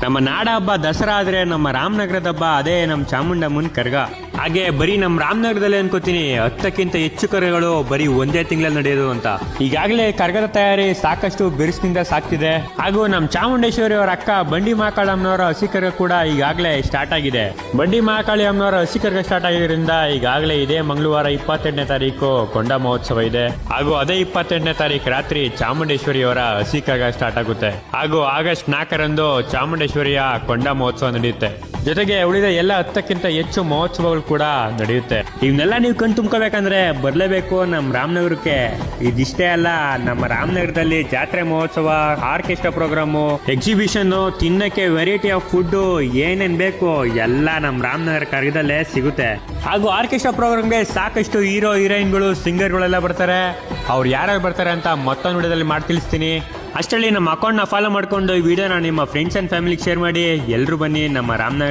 ನಮ್ಮ ನಾಡ ಹಬ್ಬ ದಸರಾ ಆದ್ರೆ ನಮ್ಮ ರಾಮನಗರದ ಹಬ್ಬ ಅದೇ ನಮ್ಮ ಚಾಮುಂಡಮ್ಮನ ಕರ್ಗ. ಹಾಗೆ ಬರೀ ನಮ್ಮ ರಾಮನಗರದಲ್ಲಿ ಅನ್ಕೋತೀನಿ 10ಕ್ಕಿಂತ ಹೆಚ್ಚು ಕರ್ಗಗಳು ಬರೀ ಒಂದೇ ತಿಂಗಳಲ್ಲಿ ನಡೆಯೋದು ಅಂತ. ಈಗಾಗಲೇ ಕರ್ಗದ ತಯಾರಿ ಸಾಕಷ್ಟು ಬಿರುಸಿನಿಂದ ಸಾಕ್ತಿದೆ. ಹಾಗೂ ನಮ್ಮ ಚಾಮುಂಡೇಶ್ವರಿ ಅವರ ಅಕ್ಕ ಬಂಡಿ ಮಹಾಕಾಳಮ್ಮನವರ ಹಸಿ ಕರ್ಗ ಕೂಡ ಈಗಾಗಲೇ ಸ್ಟಾರ್ಟ್ ಆಗಿದೆ. ಬಂಡಿ ಮಹಾಕಾಳಿ ಅಮ್ಮನವರ ಹಸಿ ಕರ್ಗ ಸ್ಟಾರ್ಟ್ ಆಗಿರೋದ್ರಿಂದ ಈಗಾಗಲೇ ಇದೇ ಮಂಗಳವಾರ 28ನೇ ತಾರೀಕು ಕೊಂಡ ಮಹೋತ್ಸವ ಇದೆ. ಹಾಗೂ ಅದೇ 28ನೇ ತಾರೀಕು ರಾತ್ರಿ ಚಾಮುಂಡೇಶ್ವರಿ ಅವರ ಹಸಿ ಕರ್ಗ ಸ್ಟಾರ್ಟ್ ಆಗುತ್ತೆ. ಹಾಗೂ ಆಗಸ್ಟ್ 4ರಂದು ಚಾಮುಂಡೇಶ್ವರಿಯ ಕೊಂಡ ಮಹೋತ್ಸವ ನಡೆಯುತ್ತೆ. ಜೊತೆಗೆ ಉಳಿದ ಎಲ್ಲ 10ಕ್ಕಿಂತ ಹೆಚ್ಚು ಮಹೋತ್ಸವಗಳು ಕೂಡ ನಡೆಯುತ್ತೆ. ಇವನ್ನೆಲ್ಲ ನೀವು ಕಣ್ ತುಂಬ್ಕೋಬೇಕಂದ್ರೆ ಬರ್ಲೇಬೇಕು ನಮ್ಮ ರಾಮನಗರಕ್ಕೆ. ಇದಿಷ್ಟೇ ಅಲ್ಲ, ನಮ್ಮ ರಾಮನಗರದಲ್ಲಿ ಜಾತ್ರೆ ಮಹೋತ್ಸವ, ಆರ್ಕೆಸ್ಟ್ರಾ ಪ್ರೋಗ್ರಾಮು, ಎಕ್ಸಿಬಿಷನ್, ತಿನ್ನಕ್ಕೆ ವೆರೈಟಿ ಆಫ್ ಫುಡ್ ಏನೇನ್ ಬೇಕು ಎಲ್ಲ ನಮ್ಮ ರಾಮನಗರ ಕರ್ಗದಲ್ಲೇ ಸಿಗುತ್ತೆ. ಹಾಗೂ ಆರ್ಕೆಸ್ಟ್ರಾ ಪ್ರೋಗ್ರಾಮ್ಗೆ ಸಾಕಷ್ಟು ಹೀರೋ ಹೀರೋಯಿನ್ಗಳು ಸಿಂಗರ್ಗಳೆಲ್ಲ ಬರ್ತಾರೆ. ಅವ್ರು ಯಾರ್ಯಾರು ಬರ್ತಾರೆ ಅಂತ ಮತ್ತೊಂದು ವಿಡಿಯೋದಲ್ಲಿ ಮಾಡಿ ತಿಳಿಸ್ತೀನಿ. ಅಷ್ಟರಲ್ಲಿ ನಮ್ಮ ಅಕೌಂಟ್ನ ಫಾಲೋ ಮಾಡ್ಕೊಂಡು ಈ ವಿಡಿಯೋನ ನಿಮ್ಮ ಫ್ರೆಂಡ್ಸ್ ಅಂಡ್ ಫ್ಯಾಮಿಲಿಗೆ ಶೇರ್ ಮಾಡಿ. ಎಲ್ಲರೂ ಬನ್ನಿ ನಮ್ಮ ರಾಮನಗರ